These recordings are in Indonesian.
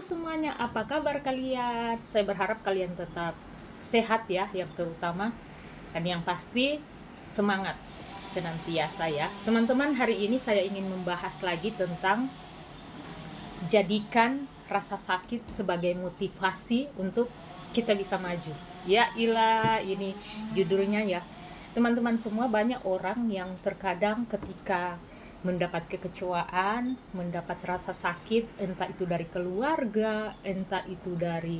semuanya, apa kabar kalian? Saya berharap kalian tetap sehat ya, yang terutama. Dan yang pasti semangat senantiasa ya. Teman-teman, hari ini saya ingin membahas lagi tentang jadikan rasa sakit sebagai motivasi untuk kita bisa maju. Ya ilah, ini judulnya ya. Teman-teman semua, banyak orang yang terkadang ketika mendapat kekecewaan, mendapat rasa sakit, entah itu dari keluarga, entah itu dari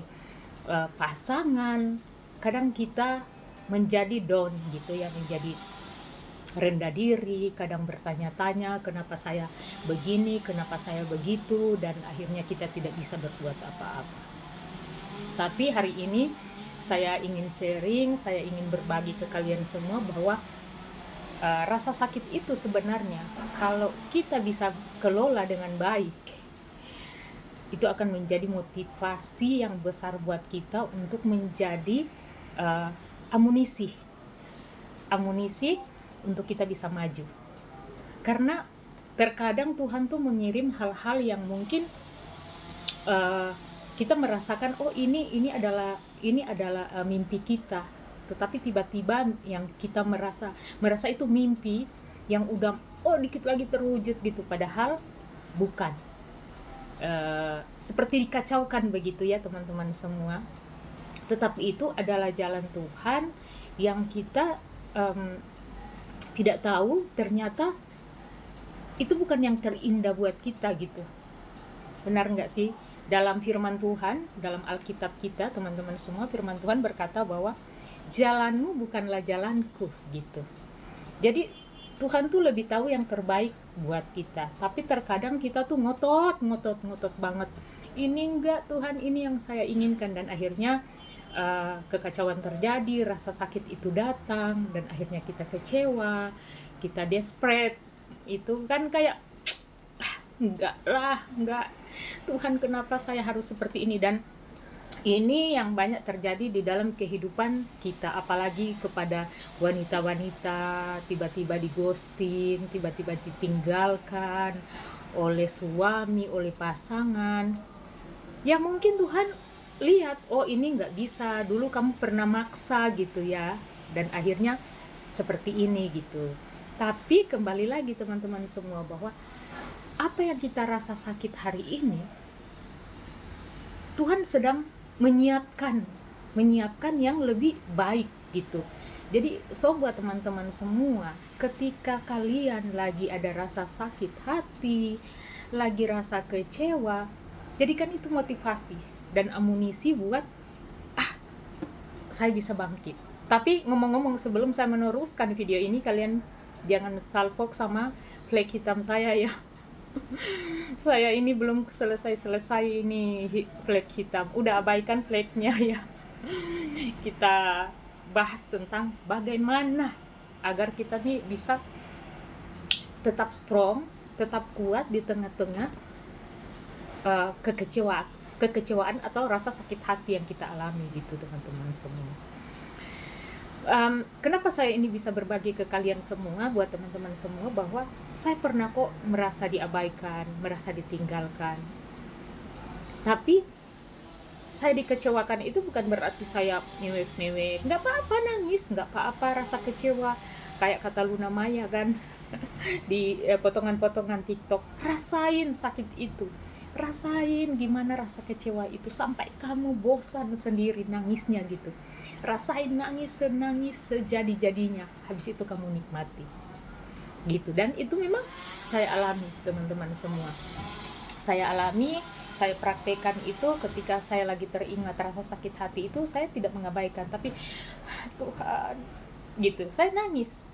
pasangan, kadang kita menjadi down gitu ya, menjadi rendah diri, kadang bertanya-tanya kenapa saya begini, kenapa saya begitu, dan akhirnya kita tidak bisa berbuat apa-apa. Tapi hari ini saya ingin sharing, saya ingin berbagi ke kalian semua bahwa rasa sakit itu sebenarnya kalau kita bisa kelola dengan baik, itu akan menjadi motivasi yang besar buat kita untuk menjadi amunisi untuk kita bisa maju. Karena terkadang Tuhan tuh mengirim hal-hal yang mungkin kita merasakan, oh ini adalah mimpi kita, tetapi tiba-tiba yang kita merasa itu mimpi yang udah dikit lagi terwujud gitu, padahal bukan. Seperti dikacaukan begitu ya teman-teman semua. Tetapi itu adalah jalan Tuhan yang kita tidak tahu, ternyata itu bukan yang terindah buat kita gitu. Benar nggak sih? Dalam firman Tuhan, dalam Alkitab kita teman-teman semua, firman Tuhan berkata bahwa jalanmu bukanlah jalanku gitu. Jadi Tuhan tuh lebih tahu yang terbaik buat kita. Tapi terkadang kita tuh ngotot banget. Ini enggak Tuhan, ini yang saya inginkan. Dan akhirnya kekacauan terjadi, rasa sakit itu datang, dan akhirnya kita kecewa, kita desperate. Itu kan kayak enggak Tuhan, kenapa saya harus seperti ini? Dan ini yang banyak terjadi di dalam kehidupan kita, apalagi kepada wanita-wanita, tiba-tiba di ghosting, tiba-tiba ditinggalkan oleh suami, oleh pasangan. Ya mungkin Tuhan lihat, oh ini nggak bisa, dulu kamu pernah maksa gitu ya, dan akhirnya seperti ini gitu. Tapi kembali lagi teman-teman semua, bahwa apa yang kita rasa sakit hari ini, Tuhan sedang menyiapkan yang lebih baik gitu. Jadi buat teman-teman semua, ketika kalian lagi ada rasa sakit hati, lagi rasa kecewa, jadikan itu motivasi dan amunisi buat saya bisa bangkit. Tapi ngomong-ngomong, sebelum saya meneruskan video ini, kalian jangan salfok sama flag hitam saya ya. Saya ini belum selesai ini flag hitam, udah abaikan flagnya ya. Kita bahas tentang bagaimana agar kita nih bisa tetap strong, tetap kuat di tengah-tengah kekecewaan atau rasa sakit hati yang kita alami gitu teman-teman semua. Kenapa saya ini bisa berbagi ke kalian semua, buat teman-teman semua, bahwa saya pernah kok merasa diabaikan, merasa ditinggalkan. Tapi saya dikecewakan itu bukan berarti saya mewek-mewek. Nggak apa-apa nangis, nggak apa-apa rasa kecewa. Kayak kata Luna Maya kan di potongan-potongan TikTok, rasain sakit itu. Rasain gimana rasa kecewa itu sampai kamu bosan sendiri nangisnya gitu. Rasain nangis sejadi-jadinya, habis itu kamu nikmati gitu. Dan itu memang saya alami teman-teman semua. Saya alami, saya praktekkan itu ketika saya lagi teringat rasa sakit hati itu. Saya tidak mengabaikan, tapi Tuhan gitu, saya nangis.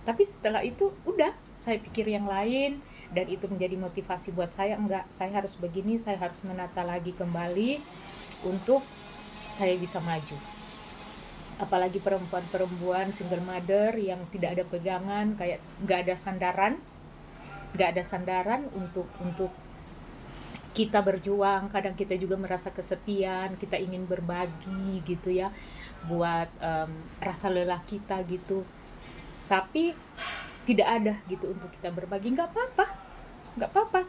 Tapi setelah itu udah, saya pikir yang lain, dan itu menjadi motivasi buat saya. Enggak, saya harus begini, saya harus menata lagi kembali untuk saya bisa maju. Apalagi perempuan single mother yang tidak ada pegangan, kayak nggak ada sandaran untuk kita berjuang. Kadang kita juga merasa kesepian, kita ingin berbagi gitu ya, buat rasa lelah kita gitu. Tapi tidak ada gitu untuk kita berbagi. Nggak apa-apa.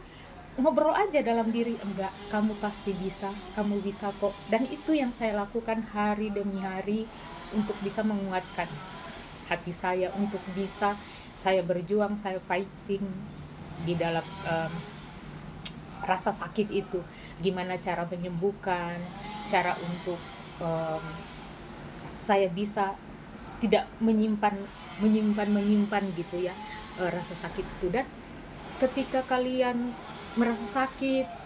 ngobrol aja dalam diri, enggak, kamu pasti bisa, kamu bisa kok. Dan itu yang saya lakukan hari demi hari untuk bisa menguatkan hati saya, untuk bisa saya berjuang, saya fighting di dalam rasa sakit itu. Gimana cara menyembuhkan, cara untuk um, saya bisa tidak menyimpan gitu ya, rasa sakit itu. Dan ketika kalian merasa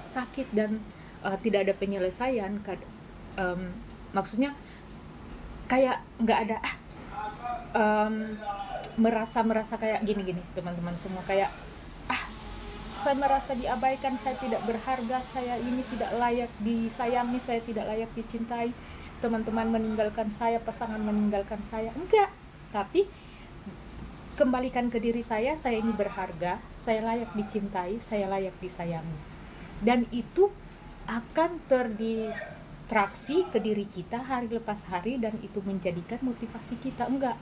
sakit dan tidak ada penyelesaian, maksudnya kayak nggak ada merasa kayak gini teman-teman semua, kayak saya merasa diabaikan, saya tidak berharga, saya ini tidak layak disayangi, saya tidak layak dicintai, teman-teman meninggalkan saya, pasangan meninggalkan saya. Enggak, tapi kembalikan ke diri saya ini berharga, saya layak dicintai, saya layak disayangi. Dan itu akan terdistraksi ke diri kita hari lepas hari, dan itu menjadikan motivasi kita. Enggak,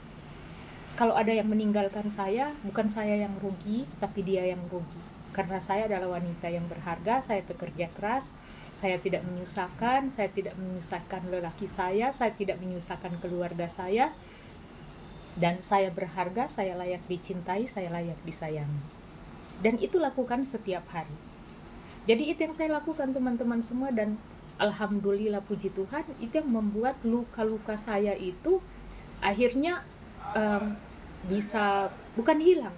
kalau ada yang meninggalkan saya, bukan saya yang rugi, tapi dia yang rugi. Karena saya adalah wanita yang berharga, saya bekerja keras, saya tidak menyusahkan lelaki saya tidak menyusahkan keluarga saya, dan saya berharga, saya layak dicintai, saya layak disayangi. Dan itu lakukan setiap hari. Jadi itu yang saya lakukan teman-teman semua, dan alhamdulillah, puji Tuhan, itu yang membuat luka-luka saya itu akhirnya bisa, bukan hilang,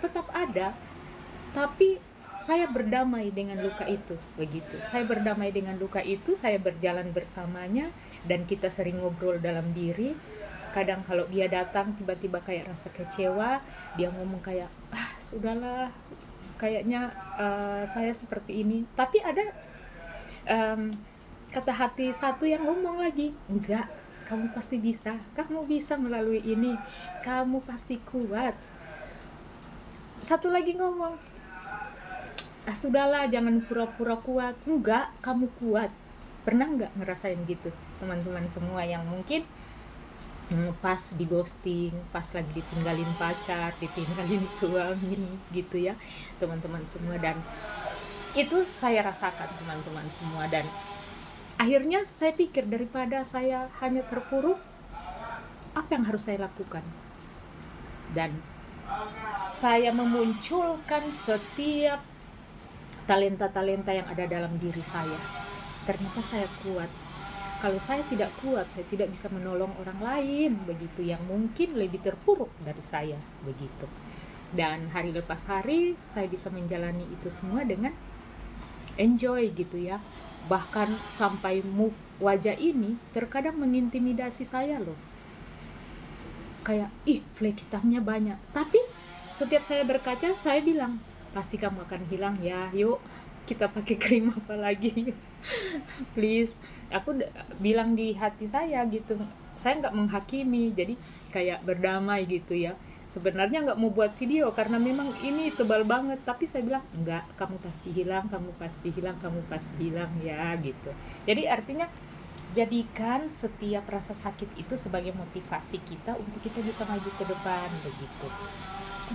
tetap ada, tapi saya berdamai dengan luka itu, begitu. Saya berdamai dengan luka itu, saya berjalan bersamanya, dan kita sering ngobrol dalam diri. Kadang kalau dia datang tiba-tiba kayak rasa kecewa, dia ngomong kayak, sudahlah, kayaknya saya seperti ini. Tapi ada kata hati satu yang ngomong lagi, enggak, kamu pasti bisa, kamu bisa melalui ini, kamu pasti kuat. Satu lagi ngomong, sudahlah, jangan pura-pura kuat. Enggak, kamu kuat. Pernah nggak ngerasain gitu teman-teman semua yang mungkin pas di ghosting, pas lagi ditinggalin pacar, ditinggalin suami gitu ya teman-teman semua. Dan itu saya rasakan teman-teman semua, dan akhirnya saya pikir, daripada saya hanya terpuruk, apa yang harus saya lakukan? Dan saya memunculkan setiap talenta-talenta yang ada dalam diri saya. Ternyata saya kuat. Kalau saya tidak kuat, saya tidak bisa menolong orang lain, begitu, yang mungkin lebih terpuruk dari saya, begitu. Dan hari lepas hari saya bisa menjalani itu semua dengan enjoy gitu ya. Bahkan sampai wajah ini terkadang mengintimidasi saya loh. Kayak, flek hitamnya banyak. Tapi setiap saya berkaca, saya bilang, pasti kamu akan hilang ya, yuk kita pakai krim apa lagi, please. Aku bilang di hati saya gitu, saya nggak menghakimi, jadi kayak berdamai gitu ya. Sebenarnya nggak mau buat video karena memang ini tebal banget, tapi saya bilang, enggak, kamu pasti hilang, kamu pasti hilang, kamu pasti hilang ya gitu. Jadi artinya, jadikan setiap rasa sakit itu sebagai motivasi kita untuk kita bisa maju ke depan, begitu.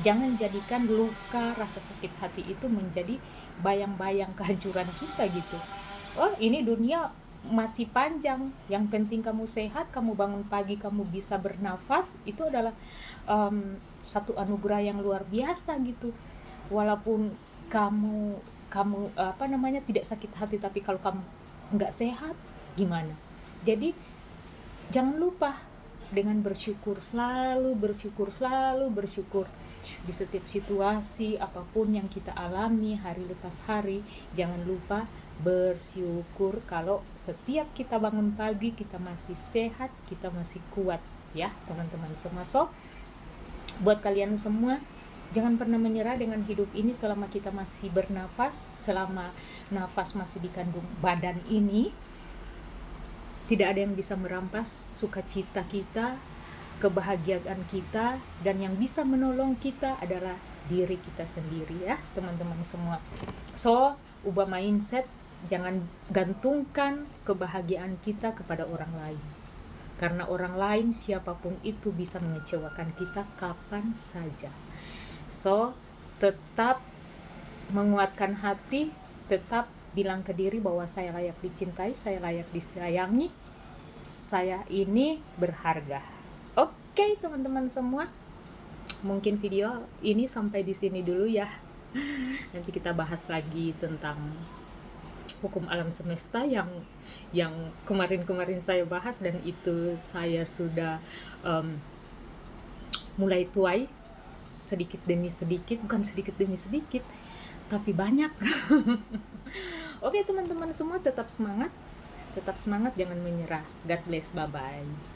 Jangan jadikan luka rasa sakit hati itu menjadi bayang-bayang kehancuran kita gitu. Oh, ini dunia masih panjang, yang penting kamu sehat, kamu bangun pagi, kamu bisa bernafas, itu adalah satu anugerah yang luar biasa gitu. Walaupun kamu tidak sakit hati, tapi kalau kamu nggak sehat gimana? Jadi jangan lupa dengan bersyukur, selalu bersyukur di setiap situasi apapun yang kita alami hari lepas hari. Jangan lupa bersyukur kalau setiap kita bangun pagi kita masih sehat, kita masih kuat ya teman-teman semua. So, buat kalian semua, jangan pernah menyerah dengan hidup ini selama kita masih bernafas, selama nafas masih dikandung badan ini. Tidak ada yang bisa merampas sukacita kita, kebahagiaan kita, dan yang bisa menolong kita adalah diri kita sendiri ya teman-teman semua. So, ubah mindset, jangan gantungkan kebahagiaan kita kepada orang lain. Karena orang lain, siapapun itu, bisa mengecewakan kita kapan saja. So, tetap menguatkan hati, tetap bilang ke diri bahwa saya layak dicintai, saya layak disayangi, saya ini berharga. Oke, teman-teman semua, mungkin video ini sampai di sini dulu ya. Nanti kita bahas lagi tentang hukum alam semesta yang kemarin-kemarin saya bahas, dan itu saya sudah mulai tuai sedikit demi sedikit, bukan sedikit demi sedikit, tapi banyak. Oke, teman-teman semua, tetap semangat, jangan menyerah. God bless, bye-bye.